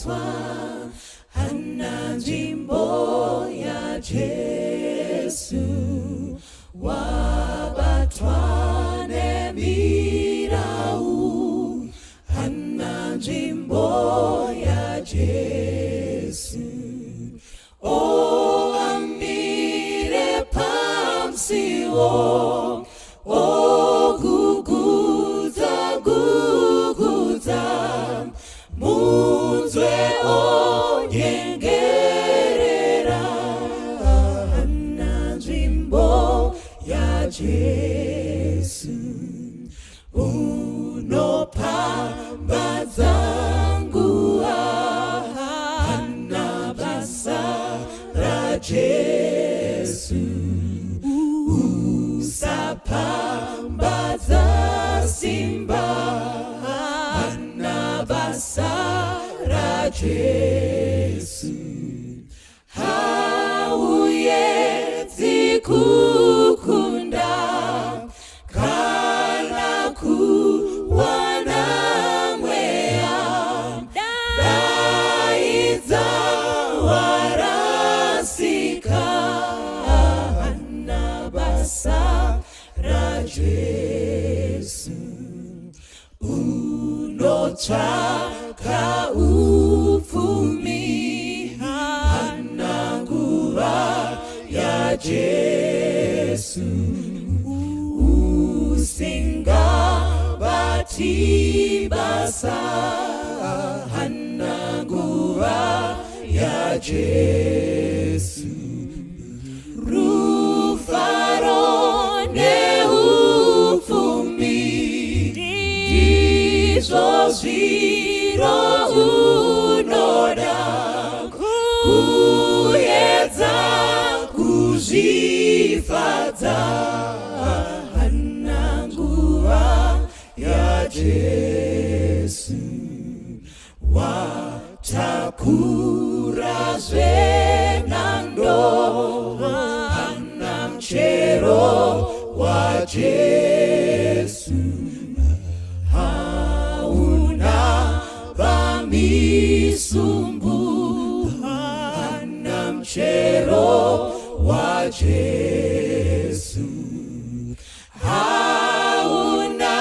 wabatwa hana nzvimbo yaJesu, wabatwa nemirau hana nzvimbo yaJesu. O amire pamsiwo, o gugudza gugudza, munzwe onyengerera hana nzvimbo yaJesu. Unopambadza nguwa hana basa raJesu, usapambadza simba hana basa raJesu. Hauedzi kukunda kana kuwana mweya, daidza warasika hana basa raJesu. Unotsvaka upfumi hana nguva yaJesu, usingabati basa hana nguva yaJesu. Rufaro neupfumi ndizvo zviro unoda, kuedza kuzvifadza hana nguva yaJesu. Watakura zvenando hana mchero waJesu, hauna vamisumbu hana mchero waJesu, hauna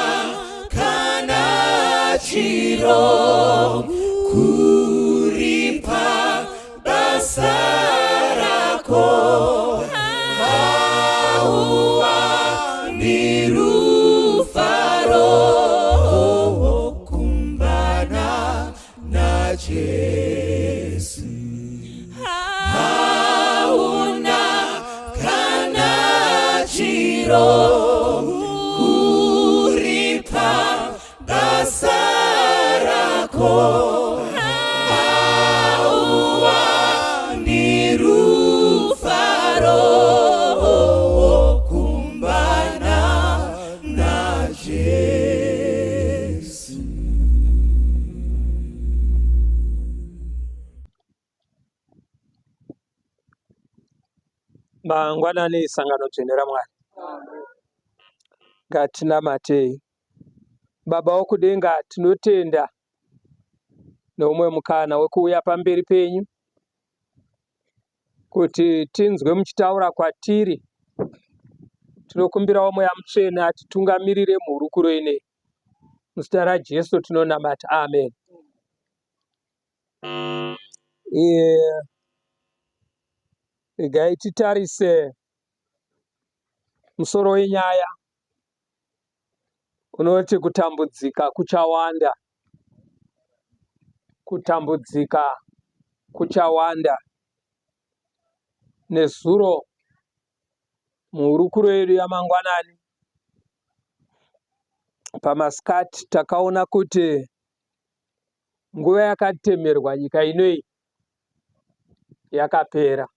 kana chiro kuripa basa rako, hauwani rufaro kumbana naJesu, hauna kana chiro kuripa basa rako, hauwani rufaro kumbana naJesu. Mangwanani sangano dzvene raMwari, ngatinamatei. Baba wokudenga, tinotenda neumwe mukana wekuuya pamberi penyu kuti tinzwe muchitaura kwatiri. Tinokumbirawo Mweya Mutsvene atitungamirire muhurukuro ineyi. Muzita raJesu tinonamata, amen. Regai titarise musoro wenyaya unoti kutambudzika kuchawanda. Kutambudzika kuchawanda. Nezuro muhurukuro yedu yamangwanani pamasikati takaona kuti nguva yakatemerwa nyika inoyi yakapera.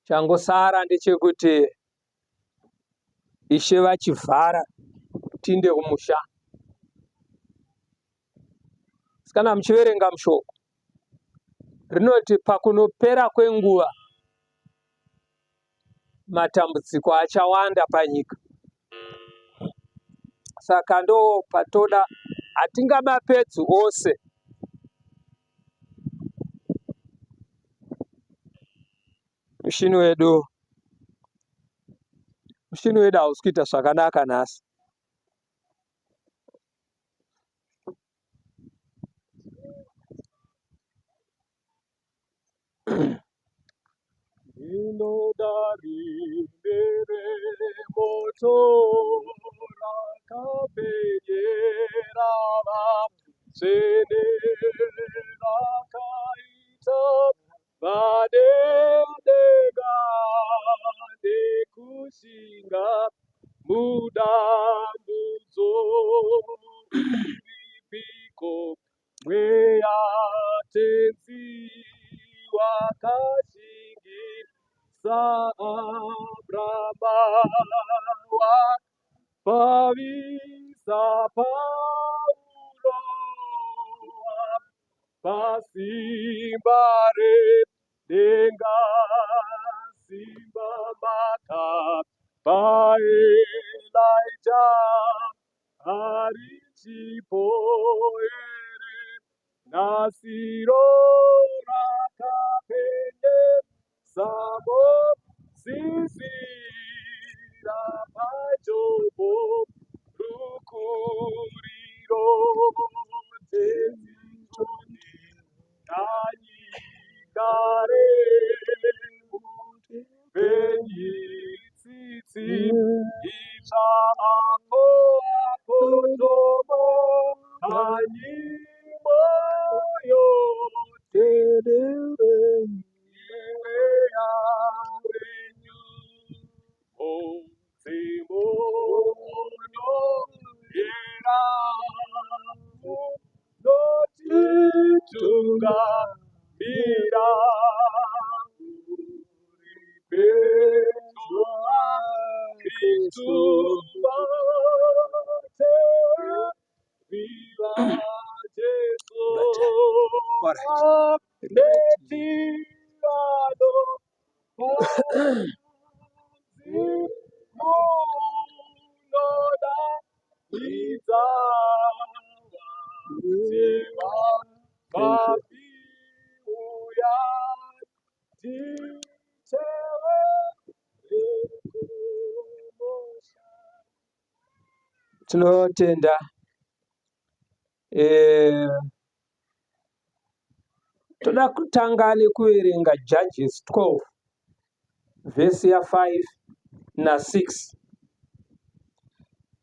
Changosara ndechekuti Ishe vachivhara tinde kumusha. Kana muchiverenga mushoko rinoti pakunopera kwenguva matambudziko achawanda panyika. Saka ndo patoda hatingamapedzi ose mushini wedu hausi kuita zvakanaka nhasi. Inoda rimbere moto rakapenyera vamsene rakaita vadenga nekushinga mudambudzo ripiko mweya tenzi wakashingisa Abrahama wapavisa Paulo pasimba redenga simba maka paelaija arichipo ere nasiro rakapenyesamo sisira pajobo rukuriro tezitoni kanyikare penyitsitsi itsva apo apotomo kanyimoyo tedere iwe yawenyu odzimono yeramu notitunga mira Petwa Kristu bate viva Jesu metirado munoda izawa seva papi uya tinotenda toda kutanga nekuverenga Judges 12 vhesi ya5 na6.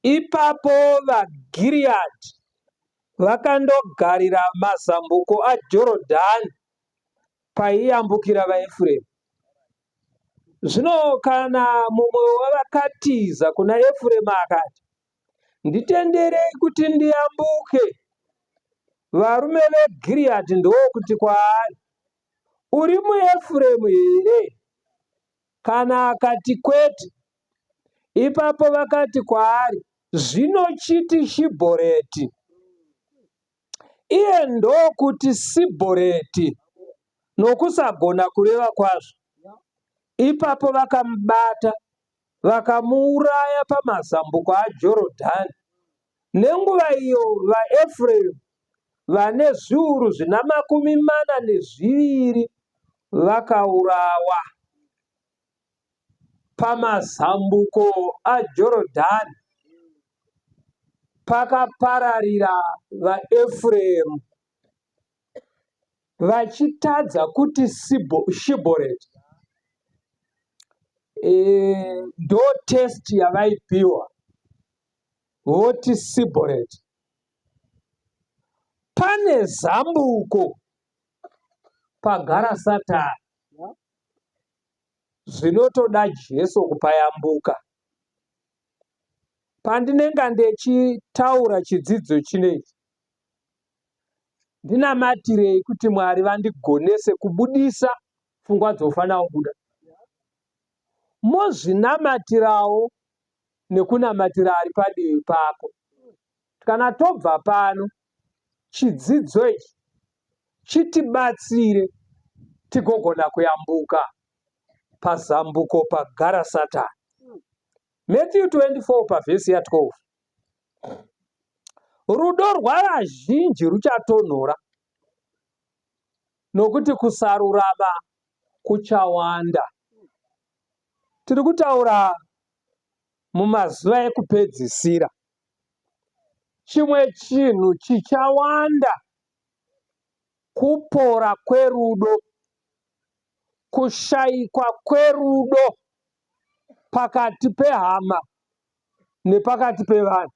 Ipapo vaGiriadhi vakandogarira mazambuko aJorodhani paiyambukira vaEfuremu. Zvino kana mumwe wavakatiza kuna Efuremu akati, nditenderei kuti ndiyambuke, varume veGiriadhi ndokuti kwaari, uri muEfuremu here? Kana akati kwete, ipapo vakati kwaari, zvino chiti Shibhoreti. Iye ndokuti Sibhoreti, nokusagona kureva kwazvo. Ipapo vakamubata vakamuuraya pamazambuko aJorodhani. Nenguva iyo vaEfuremu vane zviuru 42 vakaurawa pamazambuko aJorodhani. Pakapararira vaEfuremu vachitadza kuti Shibhoreti ndo testi yavaipiwa, voti Sibhoreti. Pane zambuko pagara Satani, zvinotoda Jesu kupayambuka. Pandinenge ndechitaura chidzidzo chinechi, ndinamatirei kuti Mwari vandigonese kubudisa pfungwa dzofanira kubuda. Mozvinamatirawo nekunamatira ari padivi pako. Kana tobva pano, chidzidzo ichi chitibatsire tigogona kuyambuka pazambuko pagara Satani. Matthew 24 pavhesi ya12. Rudo rwavazhinji ruchatonhora, nokuti kusarurama kuchawanda. Tiri kutaura mumazuva ekupedzisira. Chimwe chinhu chichawanda kupora kwerudo, kushayikwa kwerudo pakati pehama nepakati pevanhu.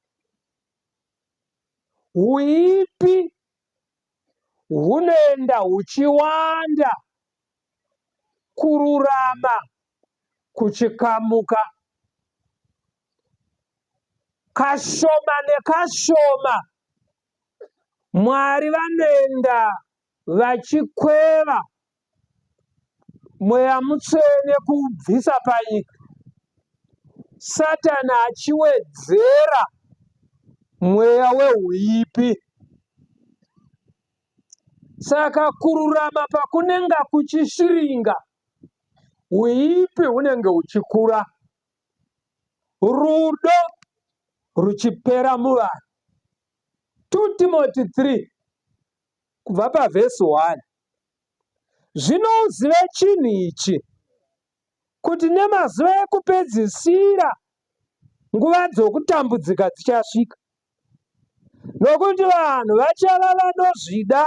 Huipi hunoenda huchiwanda, kururama kuchikamuka. Kashoma nekashoma Mwari vanoenda vachikweva mweya mutsvene kubvisa panyika, Satani achiwedzera mweya wehuipi. Saka kururama pakunenge kuchishiringa, huipi hunenge huchikura, rudo ruchipera muvanhu. 2 Timothy 3 kubva pavhesi 1. Zvino uzive chinhu ichi, kuti nemazuva ekupedzisira nguva dzokutambudzika dzichasvika. Nokuti vanhu vachava vanozvida,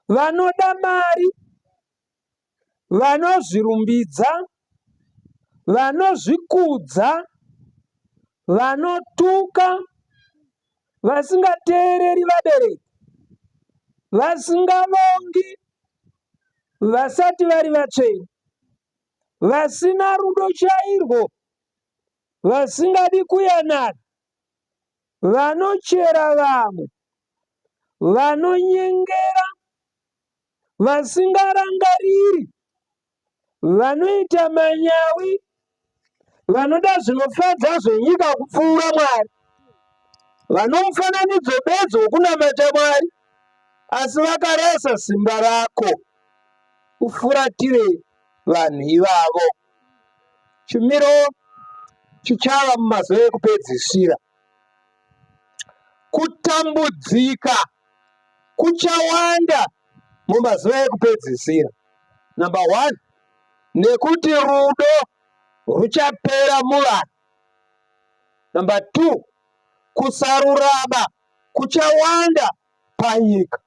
vanoda mari, vanozvirumbidza, vanozvikudza, vanotuka, vasingateereri vabereki, vasingavongi, vasati vari vatsvene, vasina rudo chairwo, vasingadi kuyanana, vanochera vamwe, vanonyengera, vasingarangariri, vanoita manyawi, vanoda zvinofadza zvenyika kupfuura Mwari, vanomufananidzo bedzi wokunamata Mwari, asi vakarasa simba rako. Ufuratire vanhu ivavo. Chimiro chichava mumazuva ekupedzisira. Kutambudzika kuchawanda mumazuva ekupedzisira. Namba 1, nekuti rudo ruchapera muvanhu. Namba 2, kusarurama kuchawanda panyika.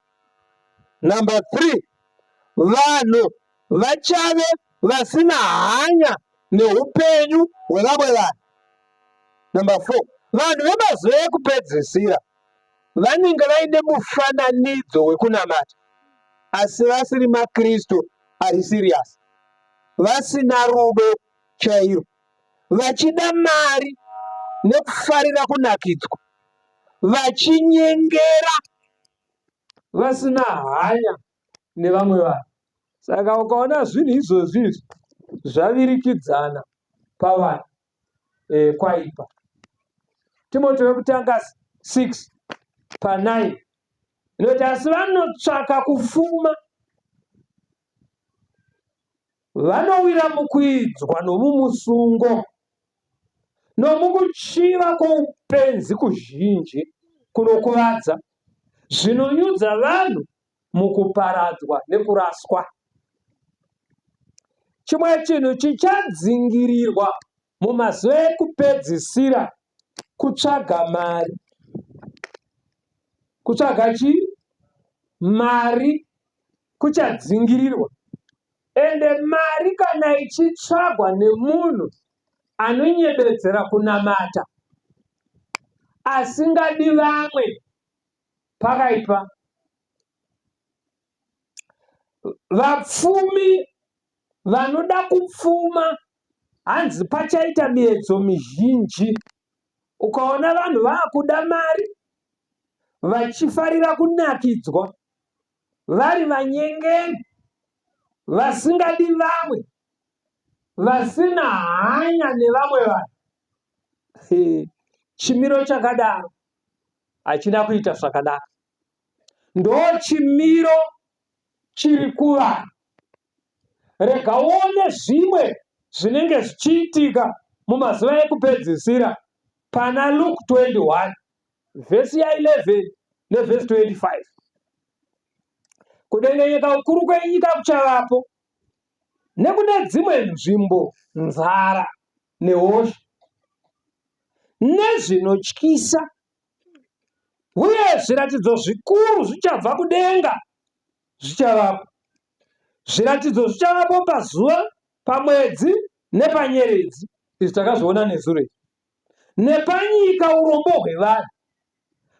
Namba 3, vanhu vachave vasina hanya neupenyu hwevamwe vanhu. Namba 4, vanhu vemazuva ekupedzisira vanenge vaine mufananidzo wekunamata, asi vasiri maKristu ari siriyasi, vasina rudo chairo, vachida mari nekufarira kunakidzwa, vachinyengera, vasina hanya nevamwe vanhu. Saka ukaona zvinhu izvozvi zvavirikidzana pavanhu, kwaipa. Timoti wekutanga 6:9 inoti, asi vanotsvaka kufuma, vanowira mukuidzwa nomumusungo, nomukuchiva kwoupenzi kuzhinji kunokuvadza, zvinonyudza vanhu mukuparadzwa nekuraswa. Chimwe chinhu chichadzingirirwa mumazuva ekupedzisira kutsvaga mari. Kutsvaga chii? Mari kuchadzingirirwa. Ende mari kana ichitsvagwa nemunhu anonyebedzera kunamata, asingadi vamwe, pakaipa. Vapfumi vanoda kupfuma, hanzi pachaita miedzo mizhinji. Ukaona vanhu vaakuda mari, vachifarira kunakidzwa, vari vanyengeri, vasingadi vamwe, vasina hanya nevamwe vanhu, chimiro chakadaro hachina kuita zvakanaka. Ndo chimiro chiri kuvanhu. Rega uone zvimwe zvinenge zvichiitika mumazuva ekupedzisira pana Luke 21 vhesi ya11 nevhesi 25. Kudengenyeka ukuru kwenyika kuchavapo, nekune dzimwe nzvimbo nzara nehosha nezvinotyisa, uye zviratidzo zvikuru zvichabva kudenga zvichavapo. Zviratidzo zvichavapo pazuva, pamwedzi nepanyeredzi, izvi takazviona nezuro izvi, nepanyika urombo hwevanhu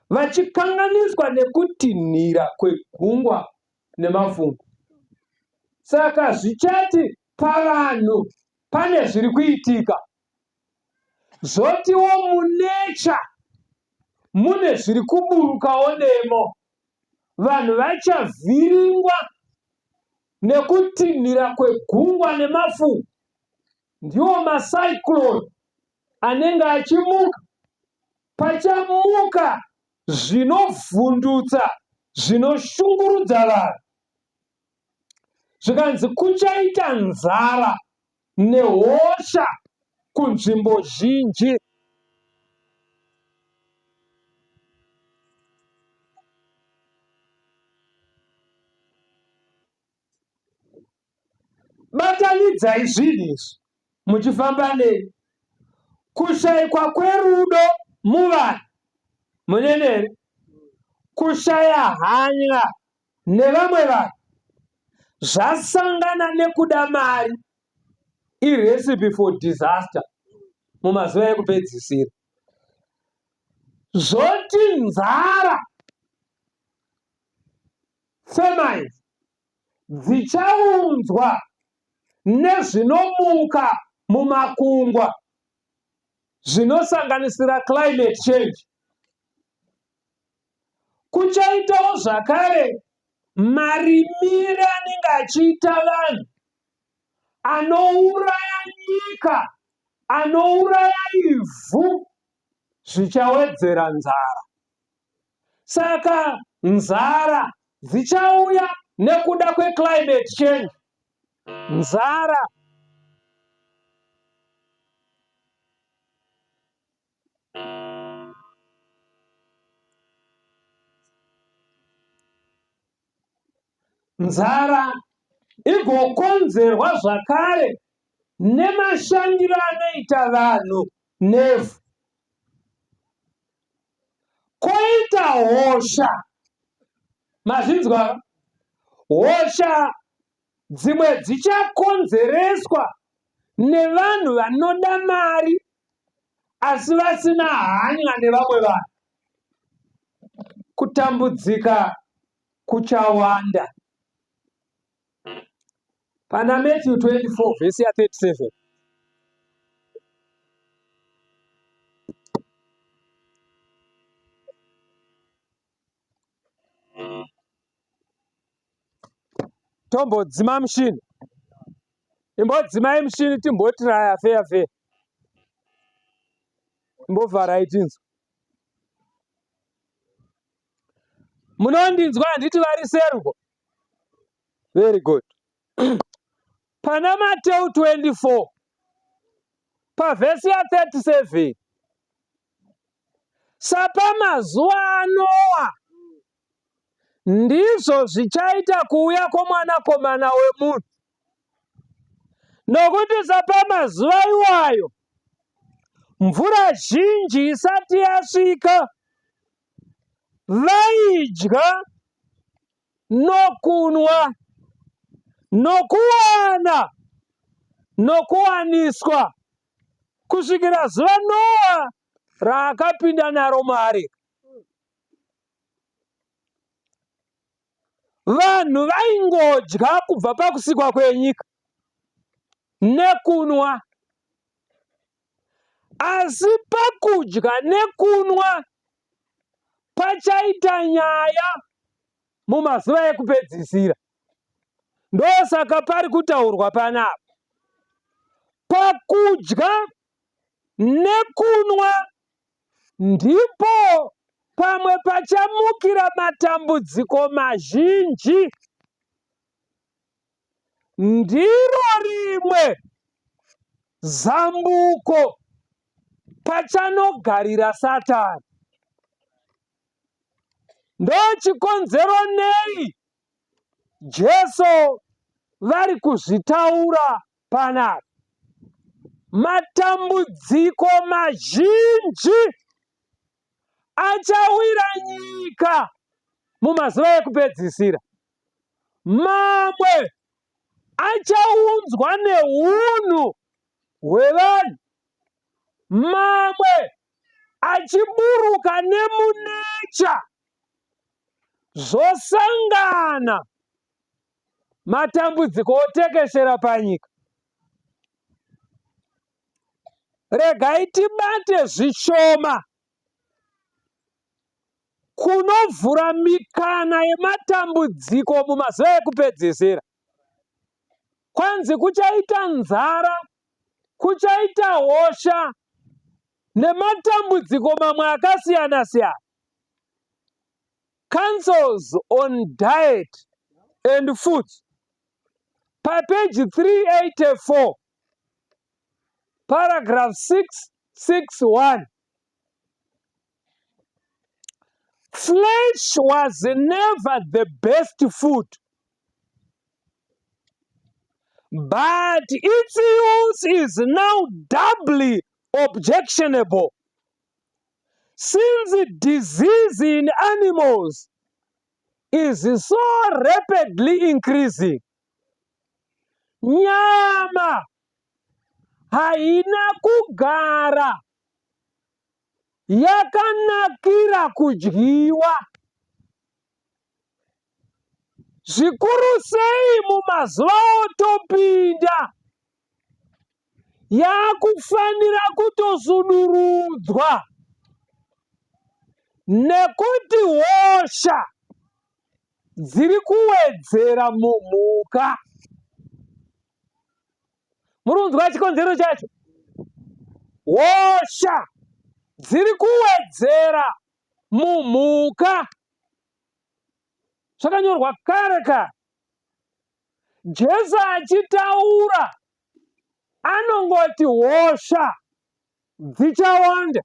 vachikanganiswa nekutinhira kwegungwa nemafungu. Saka zvichati pavanhu pane zviri kuitika, zvotiwo munecha mune zviri kuburukawo nemo. Vanhu vachavhiringwa nekutinhira kwegungwa nemafungu. Ndiwo macyclone anenge achimuka. Pachamuka zvinovhundutsa, zvinoshungurudza vanhu. Zvikanzi kuchaita nzara nehosha kunzvimbo zhinji. Batanidzai zvinhu izvi muchifamba neni. Kushayikwa kwerudo muvanhu munenere, kushaya hanya nevamwe vanhu, zvasangana nekuda mari, irecipe for disaster mumazuva ekupedzisira. Zvoti nzara, famines, dzichaunzwa nezvinomuka mumakungwa zvinosanganisira climate change. Kuchaitawo zvakare marimiro anenge achiita vanhu, anouraya nyika, anouraya ivhu, zvichawedzera nzara. Saka nzara dzichauya nekuda kweclimate change. Nzara nzara igokonzerwa zvakare nemashandiro anoita vanhu nevhu. Koita hosha, mazvinzwa, hosha dzimwe dzichakonzereswa nevanhu vanoda mari asi vasina hanya nevamwe vanhu. Kutambudzika kuchawanda. Pana Matthew 24 vhesi ya 37. Tombodzima mushini. Imbodzimai mushini timbotiraya feya. Imbovharai tinzwa. Munondinzwa handiti vari seruko? Very good. Pana Matthew 24 pavhesi ya 37. Sapamazuva aNoa ndizvo zvichaita kuuya kwomwanakomana wemunhu. Nokuti sapamazuva iwayo mvura zhinji isati yasvika, vaidya nokunwa nokuwana nokuwaniswa kusvikira zuva Noa raakapinda naro muareka. Vanhu vaingodya kubva pakusikwa kwenyika nekunwa, asi pakudya nekunwa pachaita nyaya mumazuva ekupedzisira. Ndosaka pari kutaurwa panapa. Pakudya nekunwa ndipo pamwe pachamukira matambudziko mazhinji. Ndiro rimwe zambuko pachanogarira Satani. Ndochikonzero nei Jesu vari kuzvitaura panapa. Matambudziko mazhinji achawira nyika mumazuva ekupedzisira. Mamwe achaunzwa neunhu hwevanhu, mamwe achiburuka nemunecha. Zvosangana matambudziko otekeshera panyika. Regai tibate zvishoma kunovhura mikana yematambudziko mumazuva ekupedzisira. Kwanzi kuchaita nzara, kuchaita hosha nematambudziko mamwe akasiyana siyana. Councils on Diet and Foods, papeji 384, paragraph 661. Flesh was never the best food, but its use is now doubly objectionable, since disease in animals is so rapidly increasing. Nyama haina kugara yakanakira kudyiwa, zvikuru sei mumazuva otopinda yakufanira kutosudurudzwa, nekuti hosha dziri kuwedzera mumhuka. Murunzwa chikonzero chacho? Hosha dziri kuwedzera mumhuka. Zvakanyorwa kare kare. Jesu achitaura anongoti hosha dzichawanda.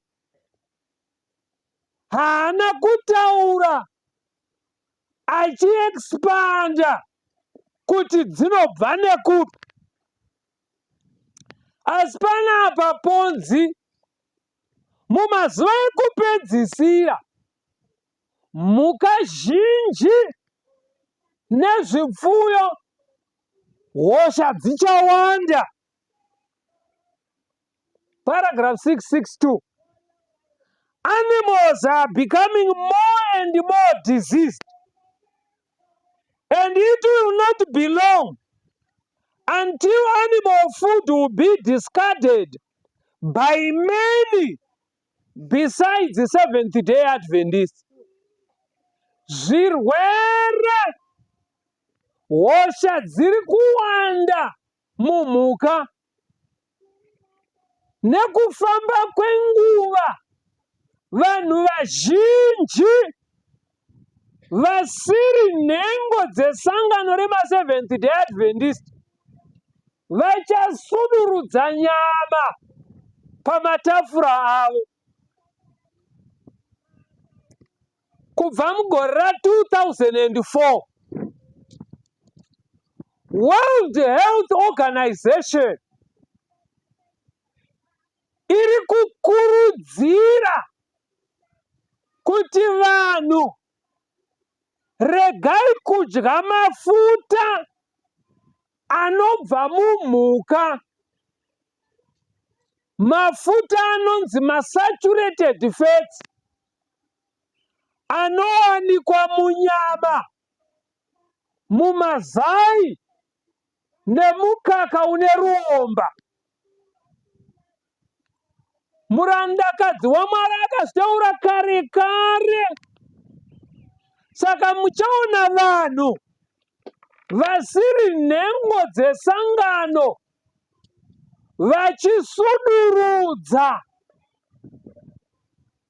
Haana kutaura achiexpanda kuti dzinobva nekupi. Asi panapa ponzi mumazuva ekupedzisira mhuka zhinji nezvipfuyo hosha dzichawanda. Paragraph 662. Animals are becoming more and more diseased, and it will not be long until animal food will be discarded by many besides the Seventh-day Adventists. Zvirwere, hosha dziri kuwanda mumhuka nekufamba kwenguva. Vanhu vazhinji vasiri nhengo dzesangano rema-Seventh-day Adventist vachasudurudza nyama pamatafura avo. Kubva mugore ra-2004, World Health Organization iri kukurudzira kuti vanhu regai kudya mafuta anobva mumhuka, mafuta anonzi masaturated fats anowanikwa munyama, mumazai nemukaka une ruomba. Murandakadzi waMwari akazvitaura kare kare. Saka muchaona vanhu vasiri nhengo dzesangano vachisudurudza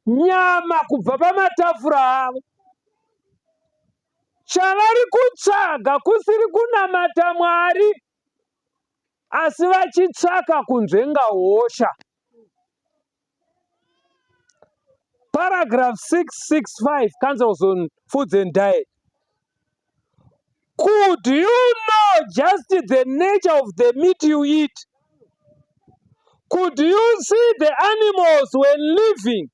nyama kubva pamatafura avo. Chavari kutsvaga kusiri kunamata Mwari, asi vachitsvaka kunzvenga hosha. Paragraph 665, Councils on Foods and Diet. Could you know just the nature of the meat you eat? Could you see the animals when living,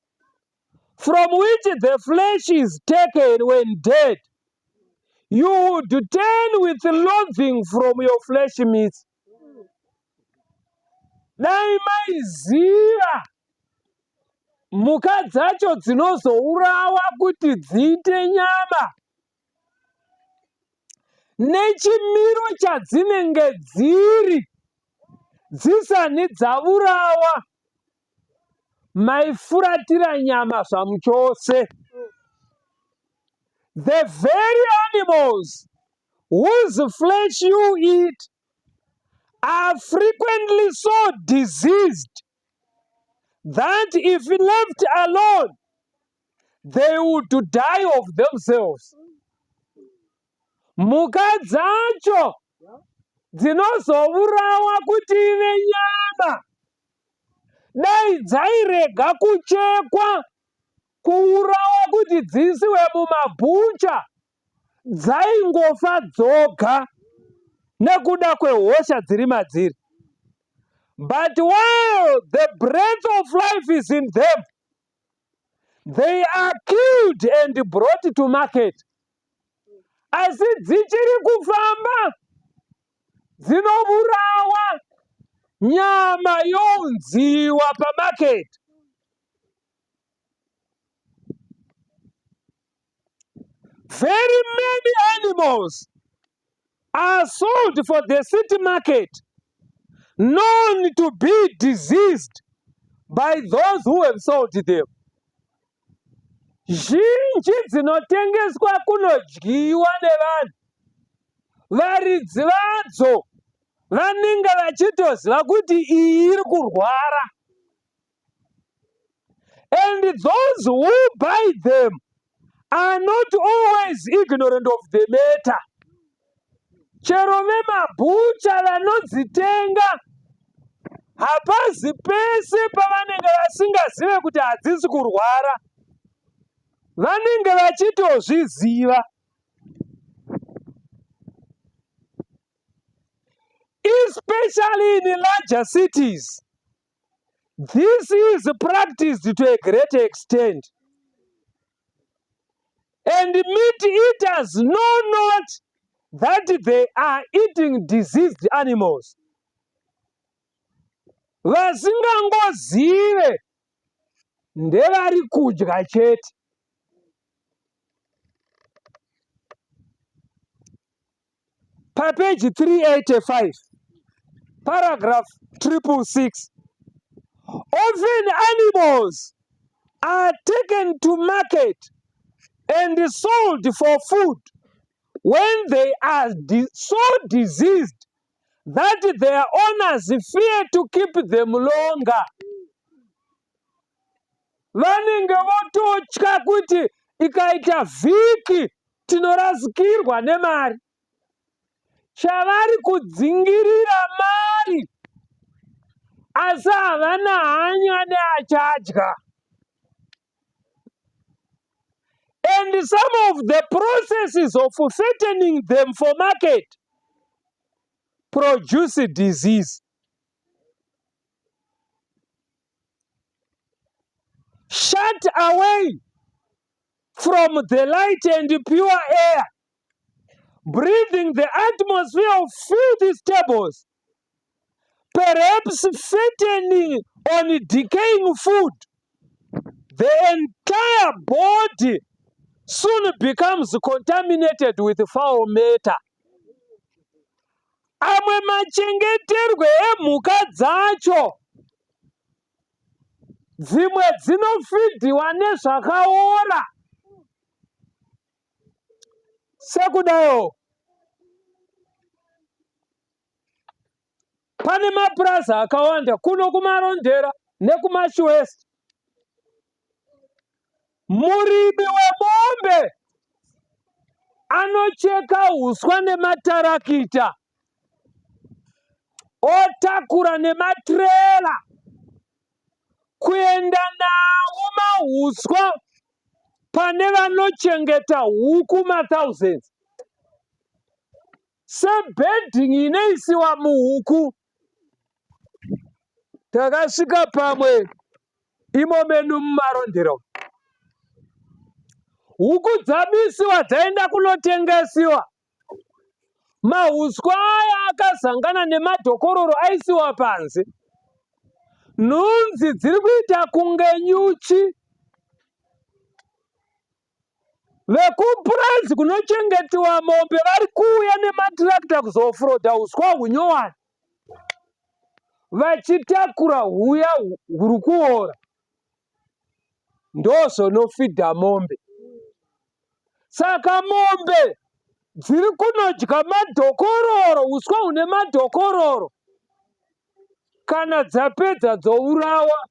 from which the flesh is taken when dead? You would turn with loathing from your flesh meats. Dai maiziva mhuka dzacho dzinozourawa kuti dziite nyama nechimiro chadzinenge dzisani dzaurawa, maifuratira nyama zvamuchose. The very animals whose flesh you eat are frequently so diseased that if left alone, they would die of themselves. Mhuka dzacho dzinozourawa kuti ive nyama, dai dzairega kuchekwa, kuurawa kuti dzisiwe mumabhucha, dzaingofa dzoga nekuda kwehosha dziri madziri. But while the breath of life is in them, they are killed and brought to market. Asi dzichiri kufamba, dzinourawa, nyama younziwa pamarket. Very many animals are sold for the city market, known to be diseased by those who have sold them. Zhinji dzinotengeswa kunodyiwa nevanhu, varidzi vadzo vanenge vachitoziva kuti iyi iri kurwara. And those who buy them are not always ignorant of the matter. Chero vemabhucha vanodzitenga hapazi pese pavanenge vasingazive kuti hadzisi kurwara, vanenge vachitozviziva. Especially in larger cities, this is practiced to a great extent. And meat eaters know not that they are eating diseased animals. Vasingangozive ndevari kudya chete. Page 385, paragraph 666. Often animals are taken to market and sold for food when they are so diseased that their owners fear to keep them longer. Vanenge vototya kuti ikaita vhiki tinorasikirwa nemari. Chavari kudzingirira mari, asi havana hanya neachadya. And some of the processes of fattening them for market produce disease. Shut away from the light and pure air, breathing the atmosphere of filthy stables, perhaps fattening on decaying food, the entire body soon becomes contaminated with foul matter. Amwe machengeterwe emhuka dzacho, dzimwe dzinofidhiwa nezvakaora. Sekudayo, pane mapuraza akawanda kuno kumarondera nekumachiwest. Murimi wemombe anocheka huswa nematarakita, otakura nematrela kuenda nawo mahuswa pane vanochengeta huku mathousands. sebhedding inoisiwa muhuku. Takasvika pamwe imo menu mumarondero. Huku dzamisiwa dzaenda kunotengesiwa. Mahuswa aya akazangana nemadhokororo aisiwa panze. Nhunzi dziri kuita kunge nyuchi. Vekupurazi kunochengetiwa mombe vari kuuya nematirakita kuzofurodha huswa hunyowani, vachitakura huya huri kuora. Ndozvinofidha mombe. Saka mombe dziri kunodya madhokororo, huswa hune madhokororo. Kana dzapedza dzourawa,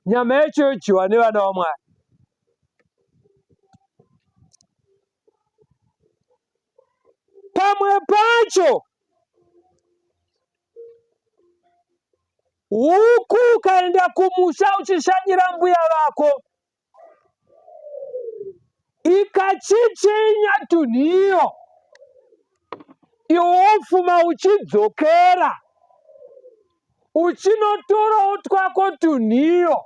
nyama yacho yodyiwa nevana vaMwari. Pamwe pacho huku ukaenda kumusha uchishanyira mbuya vako, ikachichinya tunhiyo, iwe wofuma uchidzokera uchinotorawo twako tunhiyo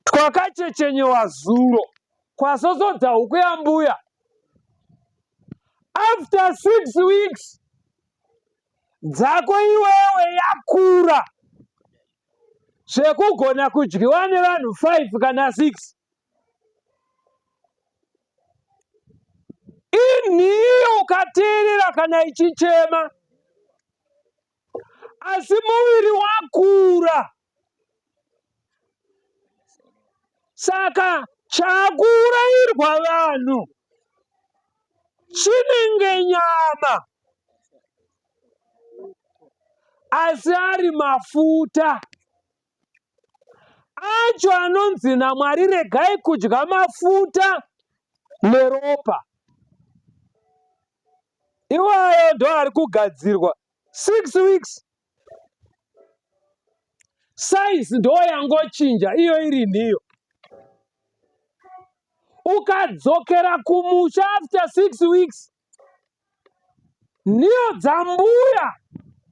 twakachechenyewa zuro kwasosodza huku yambuya. After 6 weeks, dzako iwewe yakura zvekugona kudyiwa nevanhu 5 kana 6. Inhiyo ukateerera kana ichichema, asi muviri wakura. Saka chakuurayirwa vanhu chinenge nyama, asi ari mafuta acho anonzi naMwari regai kudya mafuta neropa. Iwayo ndo ari kugadzirwa 6 weeks. Size ndo yangochinja, iyo iri nhiyo. Ukadzokera kumusha after 6 weeks, nhiyo dzambuya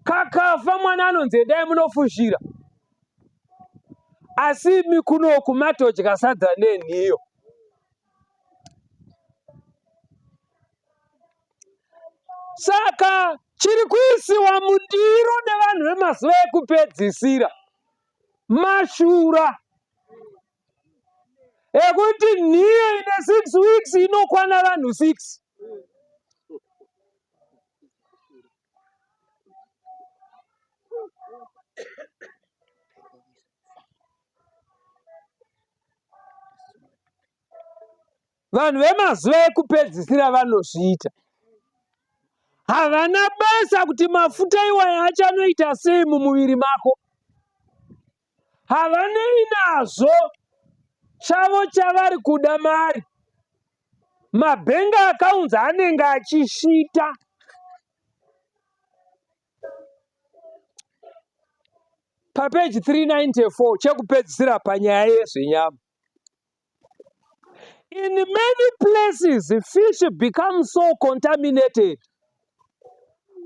kakafa mwana anonzi endai munofushira. Asi imi kunoku matodya sadza nenhiyo. Saka chiri kuisiwa mundiro nevanhu vemazuva ekupedzisira mashura ekuti nhiyo ine 6 weeks inokwana vanhu 6. Vanhu vemazuva ekupedzisira vanozviita. Havana basa kuti mafuta iwaya achanoita sei mumuviri mako. Havanei nazvo. Chavo chavari kuda mari. Mabhengi akaunzi anenge achishita. Papeji 394 chekupedzisira panyaya yezvenyama. In many places, fish become so contaminated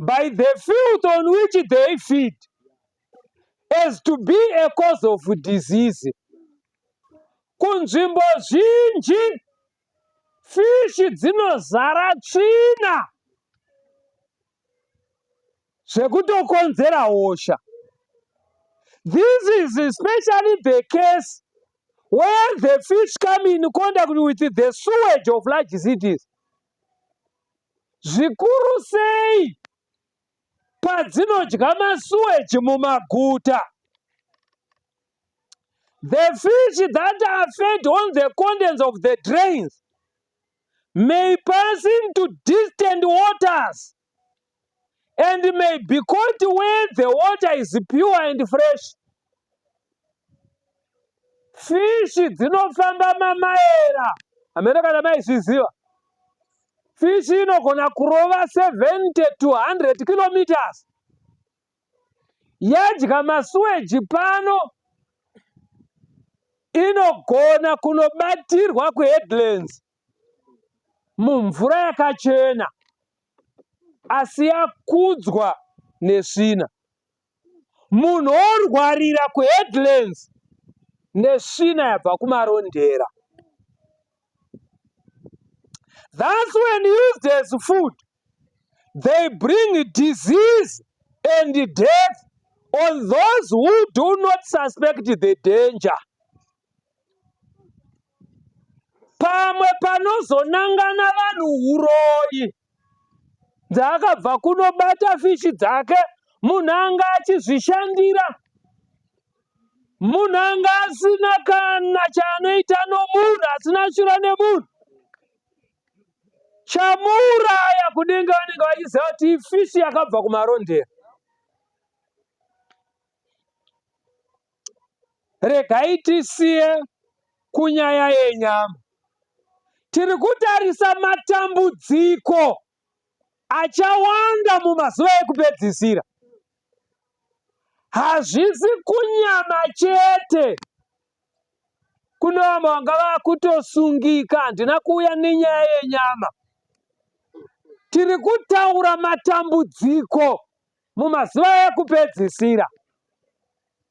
by the filth on which they feed as to be a cause of disease. Kunzvimbo zhinji fish dzinozara tsvina zvekutokonzera hosha. This is especially the case where the fish come in contact with the sewage of large cities. Zvikuru sei padzinodya masewage mumaguta. The fish that are fed on the contents of the drains may pass into distant waters and may be caught where the water is pure and fresh. Fish dzinofamba mamaera. Hamene kana maizviziva. Fish inogona kurova 70 to 100 kilometers. Yadya masewage pano, inogona kunobatirwa kuheadlands mumvura yakachena. asi yakudzwa nesvina. Munhu orwarira kuheadlands nesvina yabva kumarondera. Thus when used as food, they bring disease and death on those who do not suspect the danger. Pamwe panozonangana vanhu uroyi dzaakabva kunobata fishi dzake, munhu anga achizvishandira, munhu anga asina kana chaanoita nomunhu, asina shura nemunhu. Chamuuraya kudenga vanenge vachiziva kuti ifishi yakabva kumarondera. Regai tisiye kunyaya yenyama. Tiri kutarisa matambudziko achawanda mumazuva ekupedzisira. Hazvisi kunyama chete. Kuno vamwe vanga vakutosungika, handina kuuya nenyaya yenyama. Tiri kutaura matambudziko mumazuva ekupedzisira.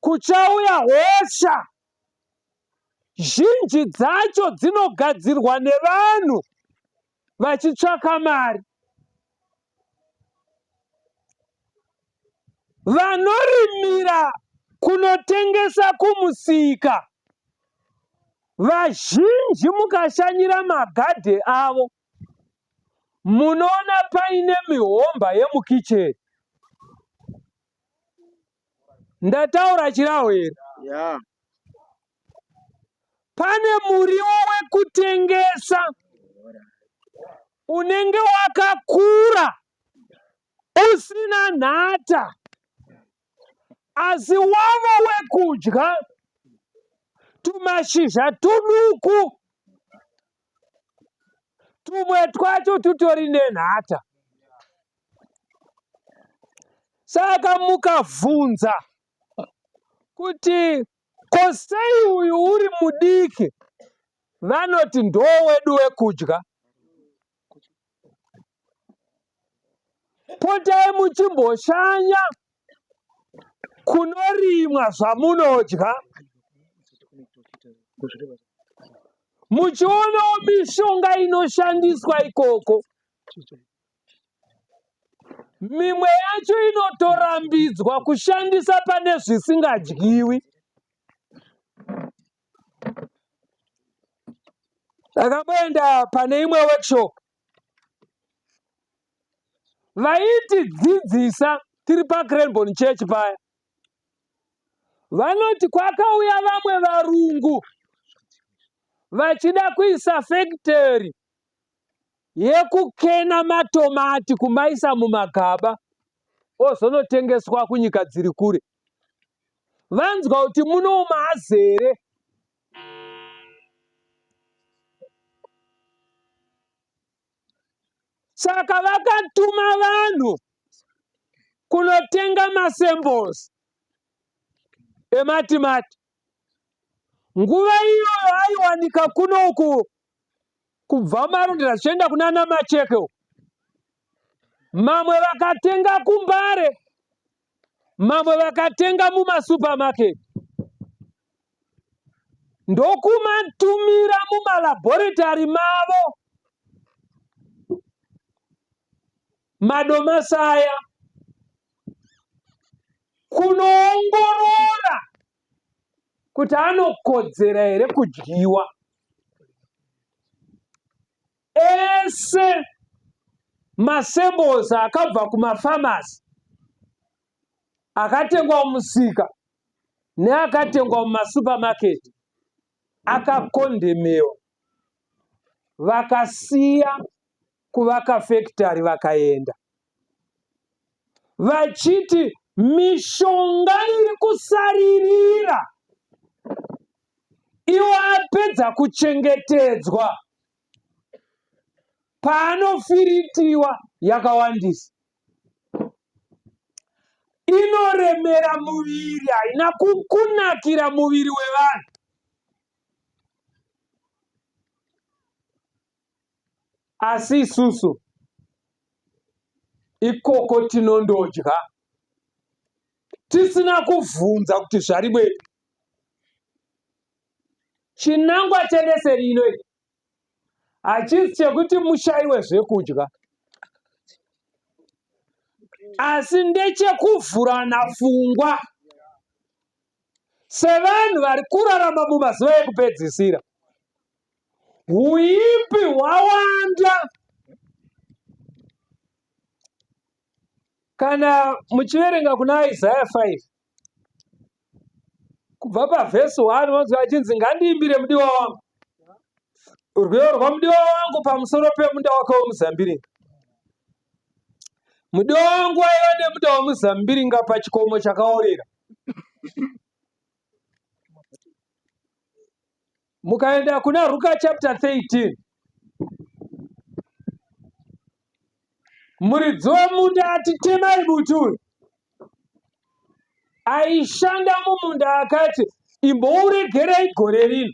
Kuchauya hosha. Zhinji dzacho dzinogadzirwa nevanhu vachitsvaka mari. Vanorimira kunotengesa kumusika, vazhinji mukashanyira magadhe avo, munoona paine mihomba yemukicheni. Ndataura chirahwe here? Yeah. Pane muriwo wekutengesa unenge wakakura usina nhata, asi wavo wekudya tumashizha tuduku, tumwe twacho tutori nenhata. Saka mukabvunza kuti ko sei uyu uri mudiki, vanoti ndowedu wekudya. Potai muchimboshanya kunorimwa zvamunodya, muchionawo mishonga inoshandiswa ikoko. Mimwe yacho inotorambidzwa kushandisa pane zvisingadyiwi. Ndakamboenda pane imwe workshop. Vaitidzidzisa tiri paCranbourne Church paya. Vanoti kwakauya vamwe varungu vachida kuisa factory yekukena matomati kumaisa mumagaba ozonotengeswa kunyika dziri kure. Vanzwa kuti muno mazere. Saka vakatuma vanhu kunotenga masamples ematimati. Nguva iyoyo aiwanika kunoku kubva marondera zvichienda kunana Macheko. Mamwe vakatenga kuMbare, mamwe vakatenga mumasupermarket. Ndokumatumira mumalaboratory mavo. Madomasaya kunoongorora kuti anokodzera here kudyiwa. Ese masamples akabva kumafamasi, akatengwa mumusika neakatengwa mumasupermarket, akakondemewa. Vakasiya kuvaka factory vakaenda. Vachiti mishonga iri kusaririra iwo apedza kuchengetedzwa, paanofiritiwa yakawandisa. Inoremera muviri, haina kukunakira muviri wevanhu. Asi isusu ikoko tinondodya tisina kuvhunza kuti zvari bwete. Chinangwa chedeseri ino hachisi chekuti mushayiwe zvekudya, asi ndechekuvhurana pfungwa sevanhu vari kurarama mumazuva ekupedzisira. Uipi hwawanda. Kana muchiverenga kuna Isaiah 5 kubva pavhesi 1 vanonzwa achinzi ngandiimbire mudiwa wangu rwiyo rwamudiwa wangu pamusoro pemunda wake womuzambiringa. Mudiwa wangu waiva nemunda womuzambiringa pachikomo chakaorera. Mukaenda kuna Luka chapter 13, muridzi wemunda ati temai muti, aishanda mumunda akati imbouregerei gore rino,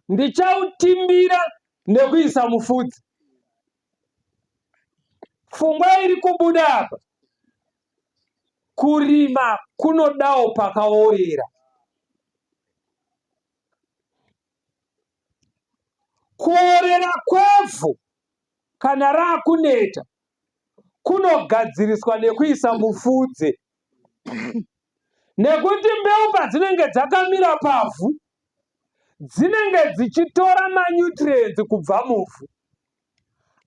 ndichautimbira nekuisa mufudzi. Pfungwa iri kubuda apa, kurima kunodawo pakaorera. Kuorera kwevhu kana raakuneta kunogadziriswa nekuisa mufudze. Nekuti mbeu padzinenge dzakamira pavhu dzinenge dzichitora manutrients kubva muvhu,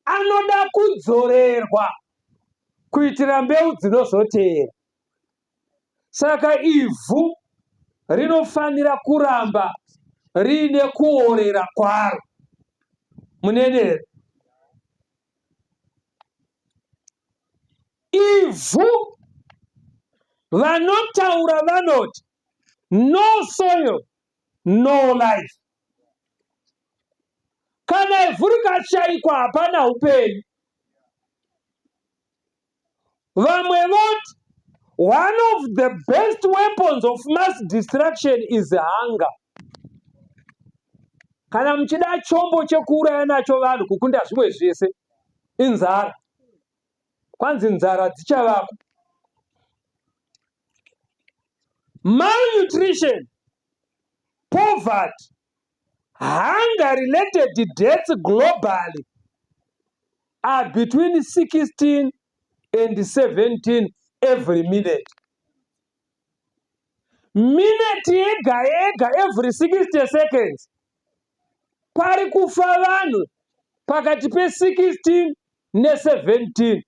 anoda kudzorerwa kuitira mbeu dzinozoteera. Saka ivhu rinofanira kuramba riine kuorera kwaro. Munenere ivhu vanotaura vanoti no soil no life. Kana ivhu rikashayikwa hapana upenyu. Vamwe voti one of the best weapons of mass destruction is hunger. Kana muchida chombo chekuuraya nacho vanhu kukunda zvimwe zvese inzara. Kwanzi nzara dzichavako. Malnutrition, poverty, hunger-related deaths globally are between 16 and 17 every minute. Minute yega yega every 60 seconds. Pari kufa vanhu pakati pe16 ne17.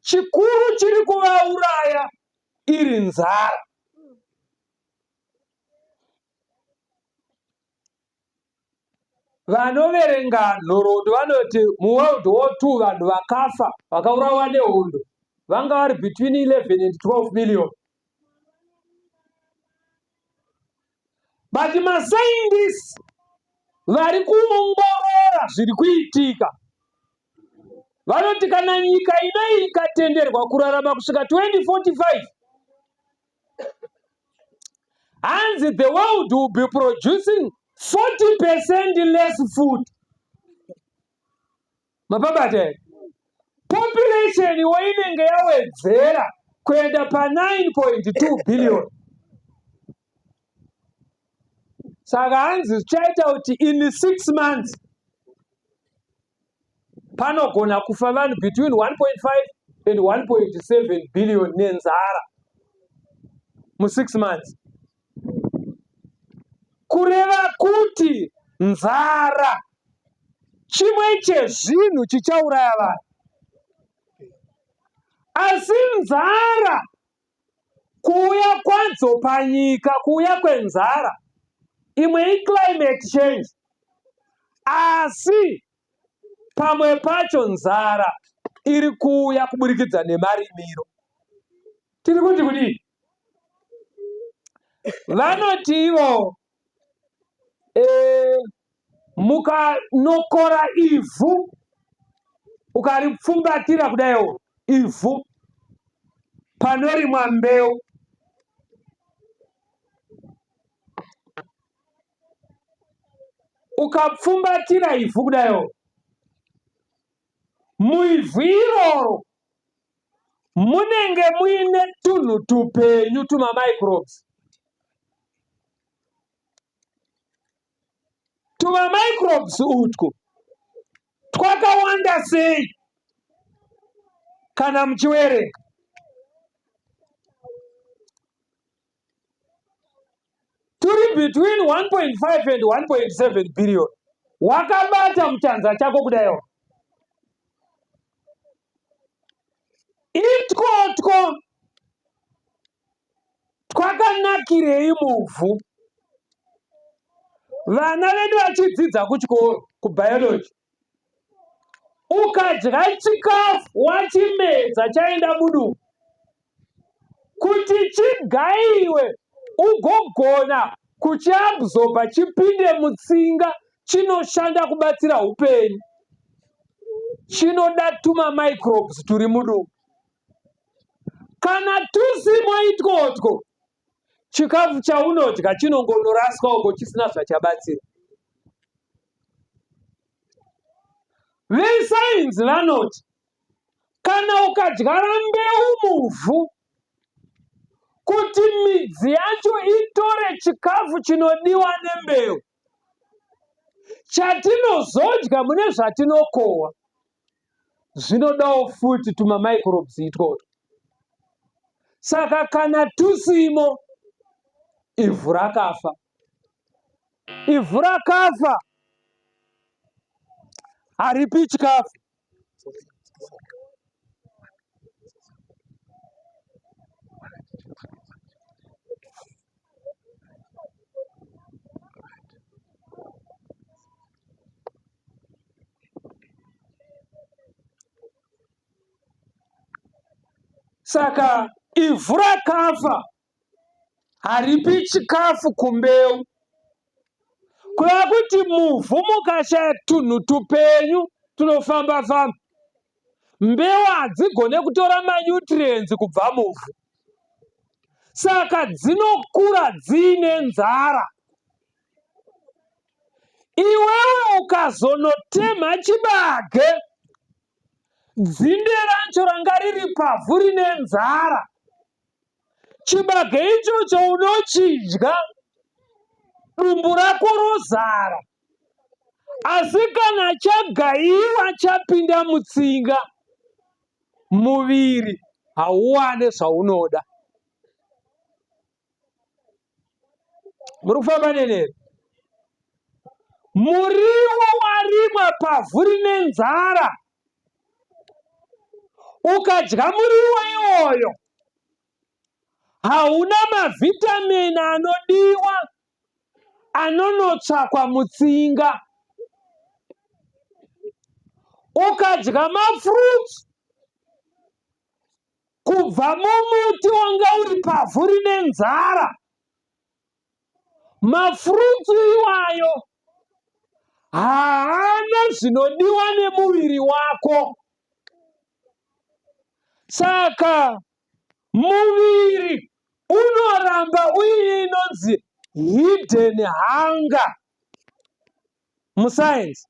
Chikuru chiri kuvauraya iri nzara. Vanoverenga nhoroondo vanoti muWorld War II vanhu vakafa vakaurawa nehondo vanga vari between 11 and 12 million. But mascientists vari kuongorora zviri kuitika vanoti kana nyika inei ikatenderwa kurarama kusvika 2045, hanzi the world will be producing 40% less food. Mapabate population inenge yawedzera kuenda pa 9.2 billion. Saka hanzi zvichaita kuti in 6 months panogona kufa vanhu between 1.5 and 1.7 billion nenzara mu 6 months. Kureva kuti nzara chimwe chezvinhu chichauraya vanhu. Asi nzara kuuya kwadzo panyika, kuuya kwenzara imwe climate change, asi pamwe pacho nzara iri kuuya kuburikidza nemarimiro. Tiri kuti kudii? Vanoti ivo mukanokora ivhu ukaripfumbatira kudaiwo ivhu panorimwa mbeu, ukapfumbatira ivhu kudaiwo muivhu iroro munenge muine tunhu tupenyu tumamicrobes. Tumamicrobes utwu twakawanda sei kana muchiwerenga? Turi between 1.5 and 1.7 billion. Wakabata muchanza chako kudayo. Itwotwo twakanakirei muvhu? Vana vedu vachidzidza kuchikoro kubiology, ukadya chikafu wachimedza chaenda mudumbu, kuti chigaiwe ugogona kuchiabsorba chipinde mutsinga chinoshanda kubatsira upenyu, chinoda tumamicrobes turi mudumbu. Kana tusimo itwotwo, chikafu chaunodya chinongonoraswa uko chisina zvachabatsira. Vesainzi vanoti kana ukadyara mbeu muvhu, kuti midzi yacho itore chikafu chinodiwa nembeu, chatinozodya mune zvatinokohwa, zvinodawo futi tumamicrobes itwotwo. Saka kana tusimo, ivhu rakafa. Ivhu rakafa, haripi chikafu. Saka ivhu rakafa, haripi chikafu kumbeu. Kureva kuti muvhu mukashaya tunhu tupenyu tunofamba-famba, mbeu hadzigone kutora manutrients kubva muvhu. Saka dzinokura dziine nzara. Iwewe ukazonotemha chibage, dzinde racho ranga riri pavhu rine nzara, chibage ichocho unochidya, dumbu rako rozara. Asi kana chagaiwa chapinda mutsinga, muviri hauwane zvaunoda. Muri kufamba nenere? Muriwo warimwa pavhu rine nzara, ukadya muriwo iwoyo, hauna mavhitamini anodiwa anonotsvakwa mutsinga. Ukadya mafruits kubva mumuti wanga uri pavhu rine nzara, mafruits iwayo haana zvinodiwa nemuviri wako. Saka muviri unoramba uine inonzi hidden hunger musainzi.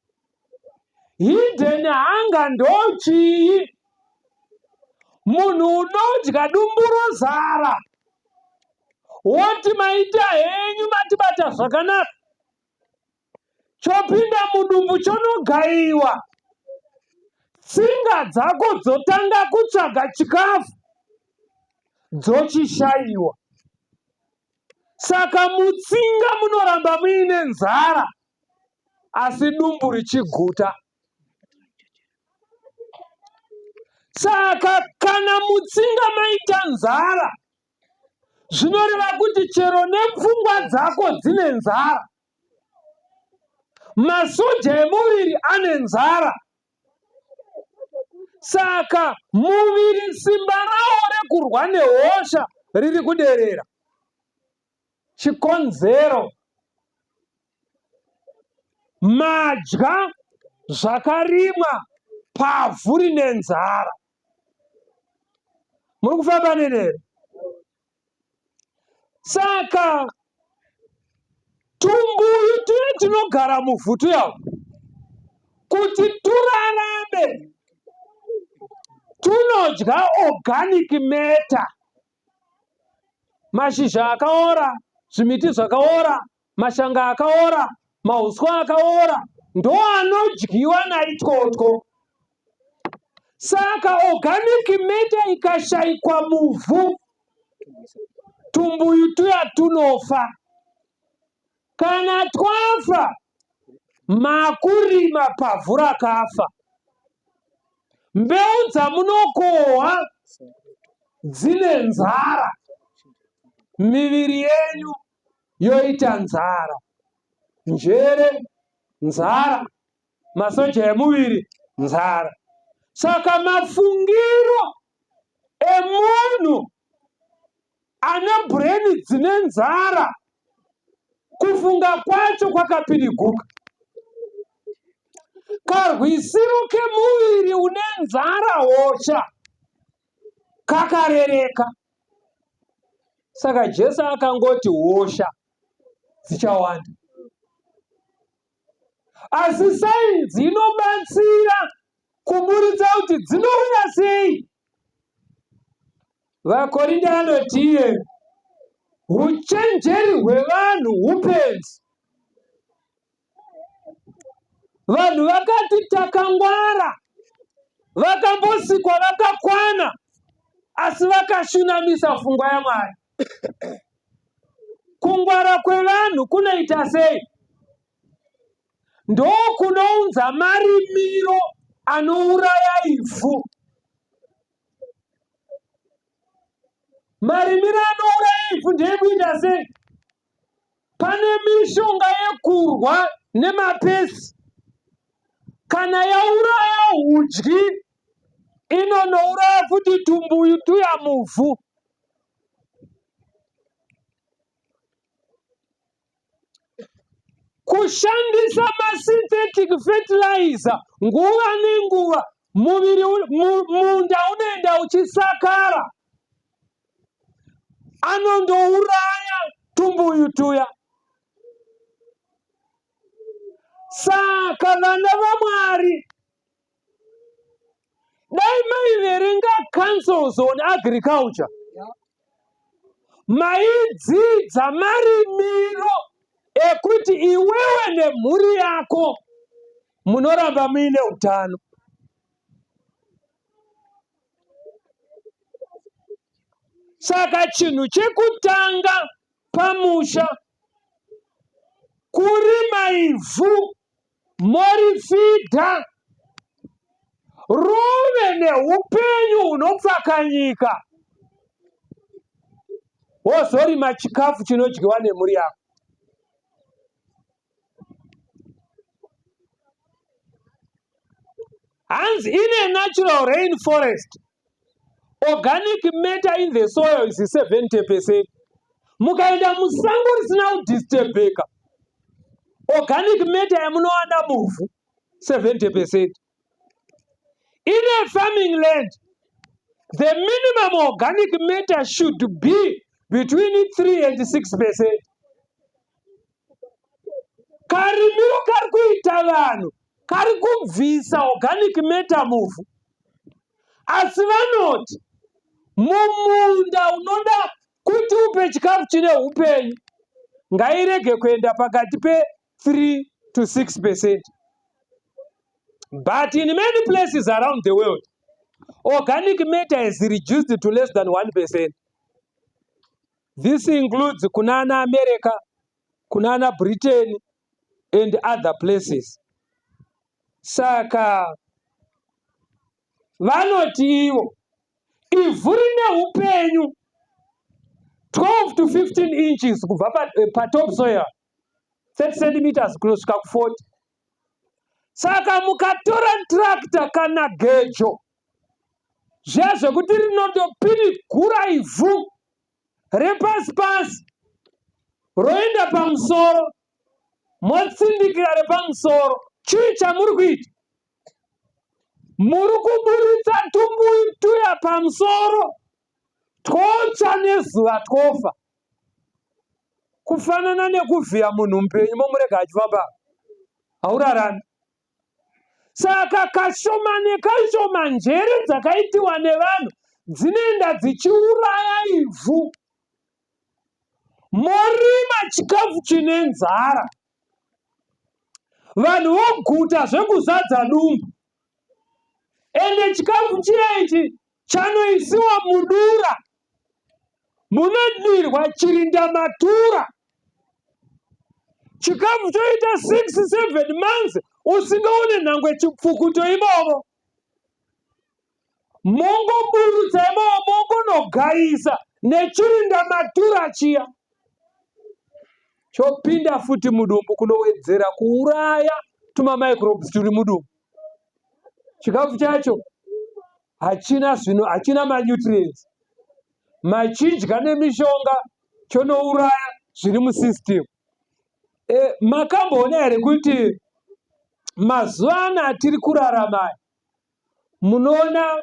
Hidden hunger ndochii? Munhu unodya dumbu rozara, woti maita henyu matibata zvakanaka, chopinda mudumbu chonogaiwa, tsinga dzako dzotanga kutsvaga chikafu, dzochishaiwa. Saka mutsinga munoramba muine nzara, asi dumbu richiguta. Saka kana mutsinga maita nzara, zvinoreva kuti chero nepfungwa dzako dzine nzara, masoja emuviri ane nzara. Saka muviri simba rawo rekurwa nehosha riri kuderera. Chikonzero, madya zvakarimwa pavhu rine nzara. Muri kufamba nenere? Saka tumbuyu tune tinogara muvhu tuyawo, kuti turarame, tunodya organic matter, mashizha akaora, zvimiti zvakaora, mashanga akaora, mahuswa akaora, ndo anodyiwa naitotko. Saka organic matter ikashayikwa muvhu, tumbuyu tuya tunofa. Kana twafa, makurima pavhu rakafa. Mbeu dzamunokohwa dzine nzara, miviri yenyu yoita nzara. Njere nzara, masoja emuviri nzara. Saka mafungiro emunhu ane brain dzine nzara, kufunga kwacho kwakapiriguka. Karwisiro kemuviri une nzara hosha kakarereka. Saka Jesu akangoti hosha dzichawanda. Asi sainzi inobatsira kuburitsa kuti dzinouya sei. Vakorinde anoti uchenjeri hwevanhu upenzi. Vanhu vakati takangwara, vakambosikwa vakakwana, asi vakashunamisa pfungwa yaMwari. Kungwara kwevanhu kunoita sei? Ndo kunounza marimiro anouraya ivhu. Marimiro anouraya ivhu ndeekuita sei? Pane mishonga yekurwa nemapesi. Kana yauraya hudyi, inonouraya futi tumbuyu tuya muvhu. Kushandisa masynthetic fertilizer nguva nenguva, munda unoenda uchisakara, anondouraya tumbuyu tuya. Saka vana vaMwari, dai maiverenga Councils on Agriculture, maidzidza marimiro ekuti iwewe nemhuri yako munoramba muine utano. Saka chinhu chekutanga pamusha kurima ivhu, morifidha, ruve neupenyu hunopfakanyika, wozorima chikafu chinodyiwa nemhuri yako. Hands in a natural rainforest, organic matter in the soil is 70%. Mukaenda musango risina kudisturbeka, organic matter yamunowana muvhu 70%. In a farming land, the minimum organic matter should be between 3 and 6%. Karimiro kari kuita vanhu kari kubvisa organic matter muvhu. Asi vanoti mumunda unoda kuti upe chikafu chine upenyu, ngairege kuenda pakati pe3 to 6%. But in many places around the world, organic matter is reduced to less than 1%. This includes kunana America, kunana Britain, and other places. Saka vanoti ivo ivhu rine upenyu 12 to 15 inches kubva patop soil, 30 centimeters kusvika ku40. Saka mukatora tractor kana gejo, zviya zvekuti rinondopirigura ivhu repasi pasi roenda pamusoro, motsindikira repamusoro, chii chamuri kuita? Muri kuburitsa tumbuyu tuya pamusoro, totsva nezuva tofa. Kufanana nekuvhiya munhu mupenyu momurega achifamba, haurarami. Saka kashoma nekashoma njere dzakaitiwa nevanhu dzinoenda dzichiuraya ivhu. Morima chikafu chine nzara, vanhu voguta zvekuzadza dumbu, ende chikafu chiya chanoisiwa mudura munodirwa chirindamatura. Chikafu choita 6-7 months usingaone nhangwe chipfukuto imomo. Mongoburutsa imomo, mongonogaisa nechirindamatura chiya, chopinda futi mudumbu kunowedzera kuuraya tumamicrobes turi mudumbu. Chikafu chacho hachina manutrients. Machidya nemishonga chonouraya zviri musystem. Makamboona here kuti mazuva ano atiri kurarama, munoona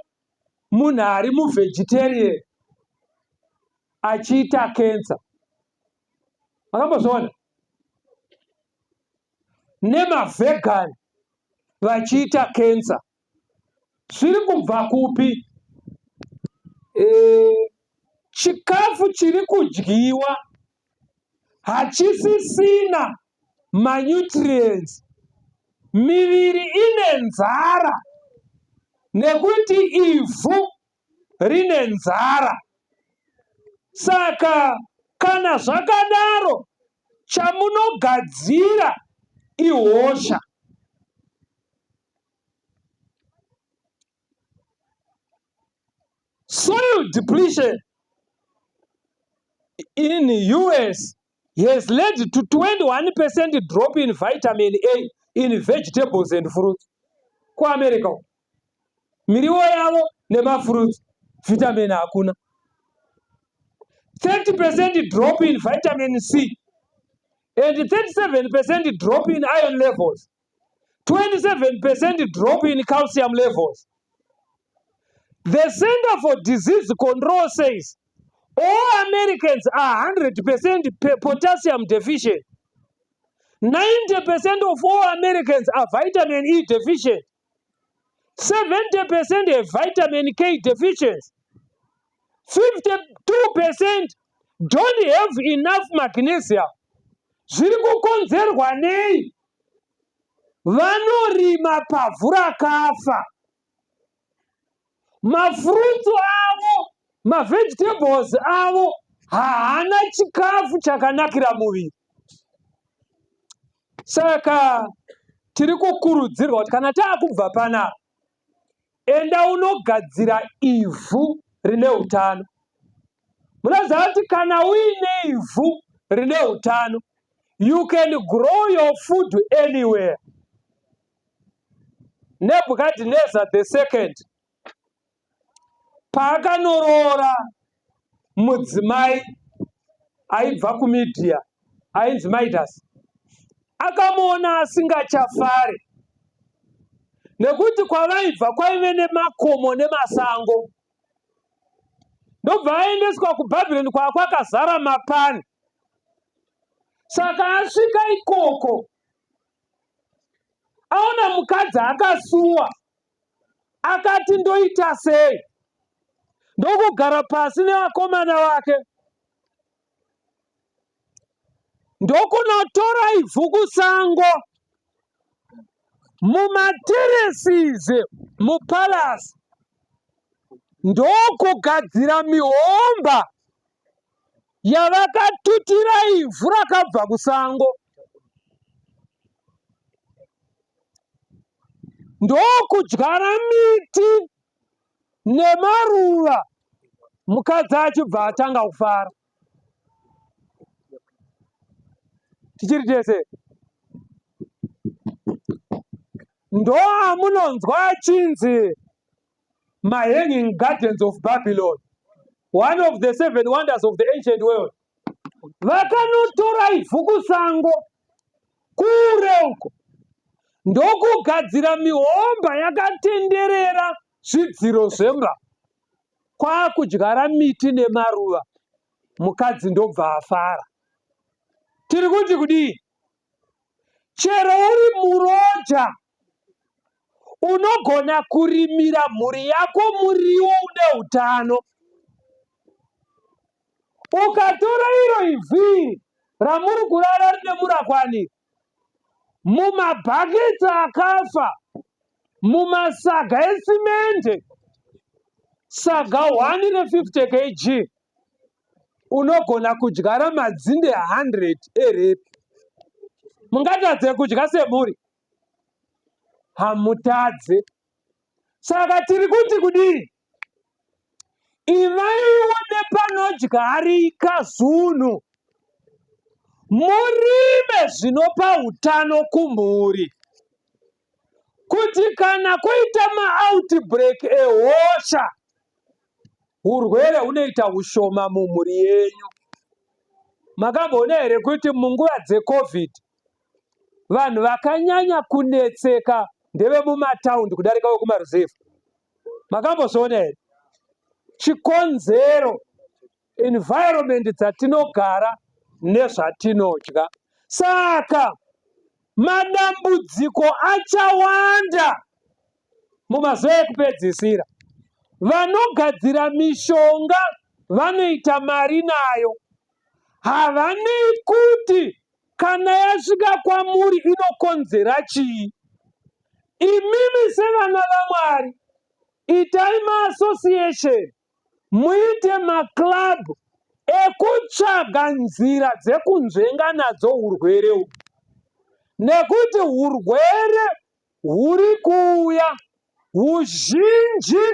munhu ari muvegetarian achiita cancer. Makambozviona? Nemavegan vachiita cancer. Zviri kubva kupi? Chikafu chiri kudyiwa hachisisina manutrients. Miviri ine nzara nekuti ivhu rine nzara. Saka kana zvakadaro, chamunogadzira ihosha. Soil depletion in the US has led to 21% drop in vitamin A in vegetables and fruits. America, miriwo yavo nemafruits, vitamin hakuna. 30% drop in vitamin C and 37% drop in iron levels, 27% drop in calcium levels. The Center for Disease Control says all Americans are 100% potassium deficient. 90% of all Americans are vitamin E deficient. 70% have vitamin K deficiency. 52% don't have enough magnesium. Zviri kukonzerwa nei? Vanorima pavhu rakafa. Mafruits avo, mavegetables avo haana chikafu chakanakira muviri. Saka tiri kukurudzirwa kuti kana taakubva panapa, enda unogadzira ivhu rine utano. Munoziva kuti kana uine ivhu rine utano, you can grow your food anywhere. Nebuchadnezzar II paakanorora mudzimai aibva kuMidhia ainzi Midas, akamuona asingachafare nekuti kwavaibva kwaive nemakomo nemasango. Ndobva aendeswa kuBhabhironi kwakazara mapani. Saka asvika ikoko, aona mukadzi akasuwa, akati ndoita sei? Ndokugara pasi nevakomana vake, ndokunotora ivhu kusango, mumateresize mupalasi, ndokugadzira mihomba yavakatutira ivhu rakabva kusango. Ndokudyara miti nemaruva, mukadzi achibva atanga kufara. Tichiri tese ndoamunonzwa achinzi mahanging gardens of Babylon, one of the 7 wonders of the ancient world. Vakanotora ivhu kusango kure uko, ndokugadzira mihomba yakatenderera zvidziro zvemba, kwakudyara miti nemaruva, mukadzi ndobva afara. Tiri kuti kudii? Chero uri muroja, unogona kurimira mhuri yako muriwo une utano. Ukatora iro ivhiri ramuri kurara rine murakwanira mumabhaketi akafa, mumasaga esimende, saga 150 kg, unogona kudyara madzinde 100 erepi. Mungatadze kudya semhuri? Hamutadze. Saka tiri kuti kudii? Ivaiwo nepanodyarika zunhu, murime zvinopa utano kumhuri, kuti kana kuita maoutbreak ehosha, urwere hunoita ushoma mumhuri yenyu. Makamboona here kuti munguva dzeCovid vanhu vakanyanya kunetseka ndeve mumataundi kudarika wekumaruzevha? Makambozviona here? Chikonzero environment dzatinogara nezvatinodya. Saka madambudziko achawanda mumazuva ekupedzisira. Vanogadzira mishonga vanoita mari nayo. Havanei kuti kana yasvika kwamuri inokonzera chii. Imimi sevana vaMwari, itai maassociation, muite maklabhu ekutsvaga nzira dzekunzvenga nadzo urwere uhu. Nekuti urwere huri kuuya huzhinji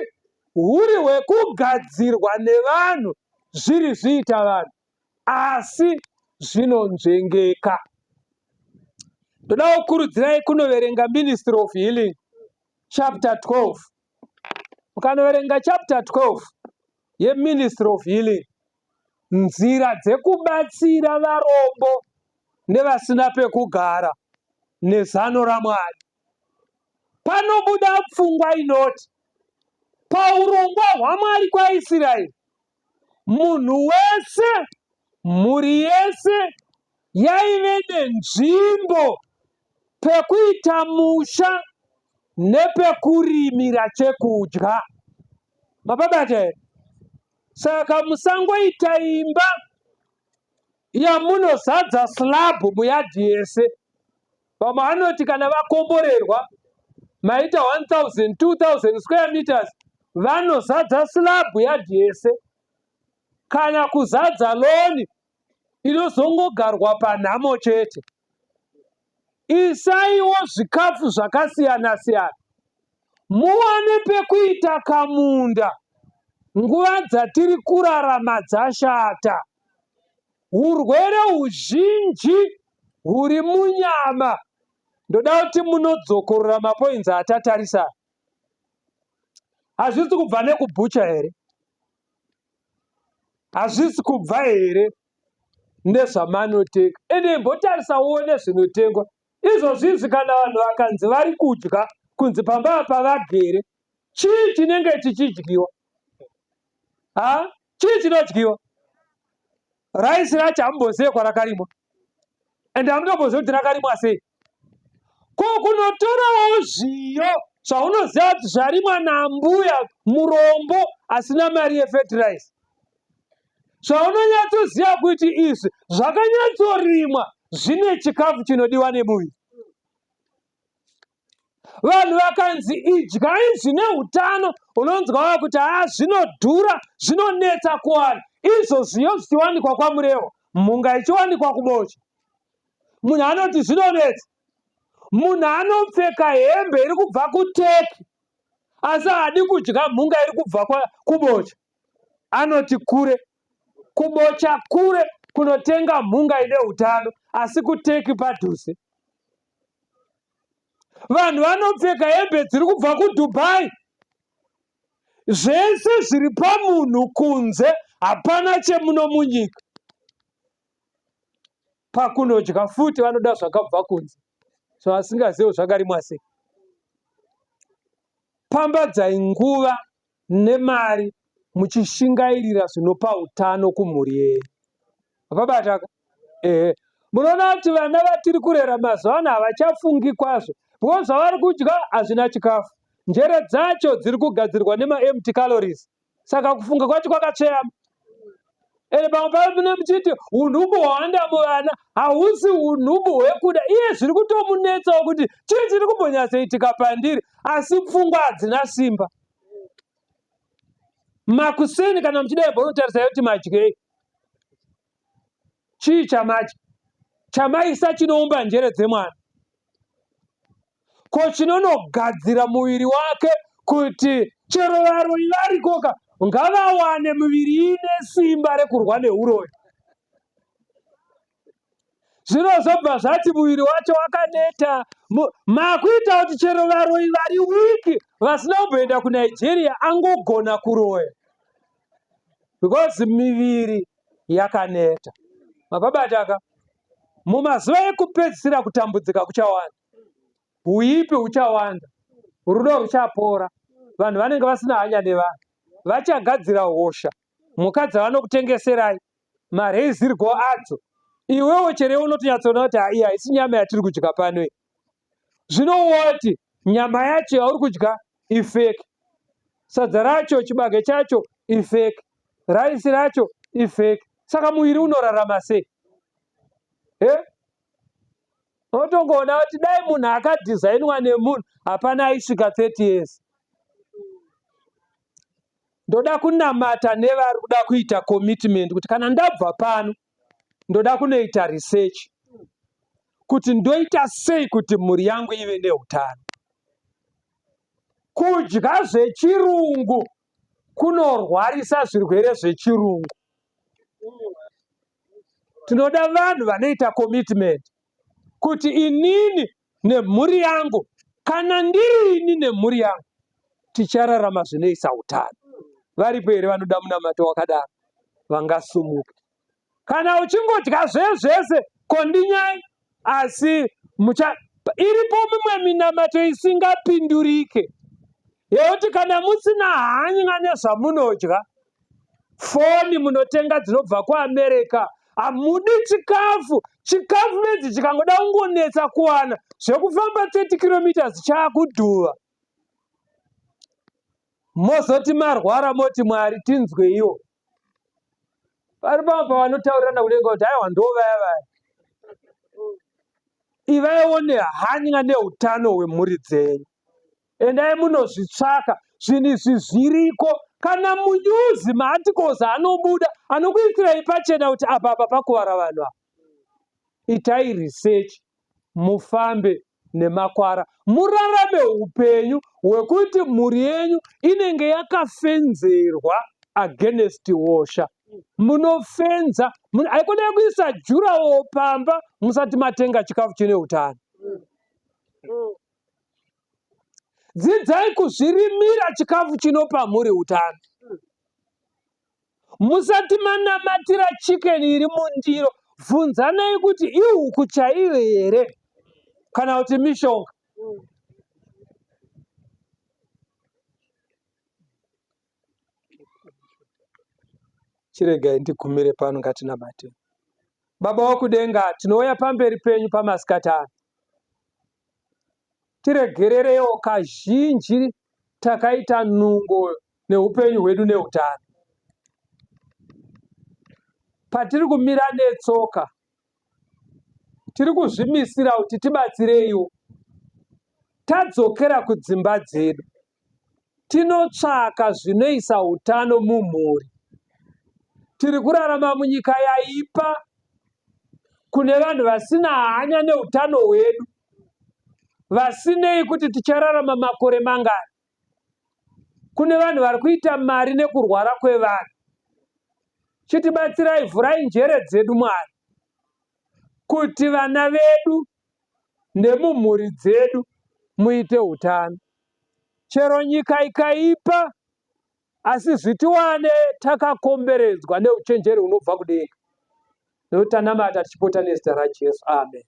huri hwekugadzirwa nevanhu zviri zviita vanhu, asi zvinonzvengeka. Ndoda kukurudzirai kunoverenga Ministry of Healing chapter 12. Mukanoverenga chapter 12 yeMinistry of Healing, nzira dzekubatsira varombo nevasina pekugara nezano raMwari, panobuda pfungwa inoti paurongwa hwaMwari kwaIsraeri, munhu wese, mhuri yese yaive nenzvimbo pekuita musha nepekurimira chekudya. Mababata here? Saka musangoita imba yamunozadza slabhu muyadhi yese. Vamwe vanoti kana vakomborerwa maita 1000, 2000 square meters vanozadza slabhu yadhi yese, kana kuzadza loni inozongogarwa panhamo chete. Isaiwo zvikafu zvakasiyana siyana, muwane pekuita kamunda. Nguva dzatiri kurarama dzashata. Urwere huzhinji huri munyama. Ndoda kuti munodzokorora mapoints atatarisa. Hazvisi kubva nekubhucha here? Hazvisi kubva here nezvamanoteka? Ende mbotarisa nezvinotengwa. Izvozvi kana vanhu vakanzi vari kudya kunzi pamba pavagere, chii chinenge chichidyiwa? Chii chinodyiwa? Raisi racho hamumbozive kwarakarimwa, ende hamutombozive kuti rakarimwa sei. Ko kunotorawo zviyo zvaunoziva kuti zvarimwa nambuya murombo asina mari yefertilizer, zvaunonyatsoziva kuti izvi zvakanyatsorimwa zvine chikafu chinodiwa nemuviri. Vanhu vakanzi idyai zvine utano, unonzwa kuti zvinodhura, zvinonetsa kuwana. Izvozviyo zvichiwanikwa kwamurewo, mhunga ichiwanikwa kubocha, munhu anoti zvinonetsa. Munhu anopfeka hembe iri kubva kuTurkey asi haadi kudya mhunga iri kubva kubocha, anoti kure kubocha, kure kunotenga mhunga ine utano, asi kuTurkey padhuze. Vanhu vanopfeka hembe dziri kubva kuDubai. Zvese zviri pamunhu kunze, hapana chemuno munyika. Pakunodya futi vanoda zvakabva kunze, zvavasingazivi zvakarimwa sei. Pambadzai nguva nemari muchishingairira zvinopa utano kumhuri yenyu. Makabataka? Munoona kuti vana vatiri kurera mazuva ano havachafungi kwazvo because zvavari kudya hazvina chikafu. Njere dzacho dziri kugadzirwa nema-empty calories. Saka kufunga kwacho kwakatsveyama. Pamwe pamwe muchiti unhubu hwawanda muvana hausi unhubu hwekuda. Iye zviri kutomunetsawo kuti chii chiri kumbonyatsoitika pandiri, asi pfungwa hadzina simba. Makuseni kana muchidai bonotarisa kuti madyei. Chii chamadya? Chamaisa chinoumba njere dzemwana. Ko chinonogadzira muviri wake kuti chero varoi varikoka ngavawane muviri ine simba rekurwa neuroyi. Zvinozobva zvati muviri wacho wakaneta. Makuita kuti chero varoi vari wiki vasina kumboenda kuNigeria angogona kuroya. Because miviri yakaneta. Makabataka. Mumazuva ekupedzisira kutambudzika kuchawanda. Uipi uchawanda. Rudo ruchapora. Vanhu vanenge vasina hanya nevanhu. Vachagadzira hosha. Mhuka dzavanokutengeserai marezirwo adzo. Iwewe chero unotonyatsoona kuti iyi haisi nyama yatiri kudya pano. Zvinowoti nyama yacho yauri kudya ifeki. Sadza racho, chibage chacho ifeki. Raisi racho ifeki. Saka muviri unorarama sei? Unotongoona kuti dai munhu akadhizainwa nemunhu hapana aisvika 30 years. Ndoda kunamata nevari kuda kuita commitment kuti kana ndabva pano ndoda kunoita research kuti ndoita sei kuti mhuri yangu ive neutano. Kudya zvechirungu kunorwarisa zvirwere zvechirungu. Tinoda vanhu vanoita commitment kuti inini nemhuri yangu, kana ndiri ini nemhuri yangu, tichararama zvinoisa utano. Varipo here vanoda munamato wakadaro vangasumuka. Kana uchingodya zvese kondinyai, asi iripo mimwe minamato isingapindurike yekuti kana musina hanya nezvamunodya, foni munotenga dzinobva kuAmerica, hamudi chikafu. Chikafu bedzi chikangoda kungonetsa kuwana, zvekufamba 30 km chakudhuva. Mozoti marwara moti Mwari tinzweiwo. Pari pamwe pavanotaurirana kudenga kuti haiwa ndovaya vaya. Ivaiwo nehanya neutano hwemhuri dzenyu. Endai munozvitsvaka zvinhu izvi zviriko. Kana munyuzi maarticles anobuda anokuitirai pachena kuti apa pakuvara vanhu ava. Itai research, mufambe nemakwara, murarame upenyu hwekuti mhuri yenyu inenge yakafenzerwa against hosha. Munofenza, haikona kuisa jurawo pamba musati matenga chikafu chine utano. Dzidzai kuzvirimira chikafu chinopa mhuri utano. Musati manamatira chicken iri mundiro, bvunzanai kuti ihuku chaiyo here kana kuti mishonga. Chiregai ndigumire pano ngatinamate. Baba wokudenga, tinouya pamberi penyu pamasikati ano. Tiregererewo kazhinji takaita nungo neupenyu hwedu neutano. Patiri kumira netsoka, tiri kuzvimisira kuti tibatsireiwo. Tadzokera kudzimba dzedu, tinotsvaka zvinoisa utano mumhuri. Tiri kurarama munyika yaipa kune vanhu vasina hanya neutano hwedu, vasinei kuti tichararama makore mangani. Kune vanhu vari kuita mari nekurwara kwevanhu. Chitibatsirai, vhurai njere dzedu Mwari, kuti vana vedu nemumhuri dzedu muite utano. Chero nyika ikaipa, asi zvitiwane takakomberedzwa neuchenjeri hunobva kudenga. Nekuti tanamata tichipota nezita raJesu. Amen.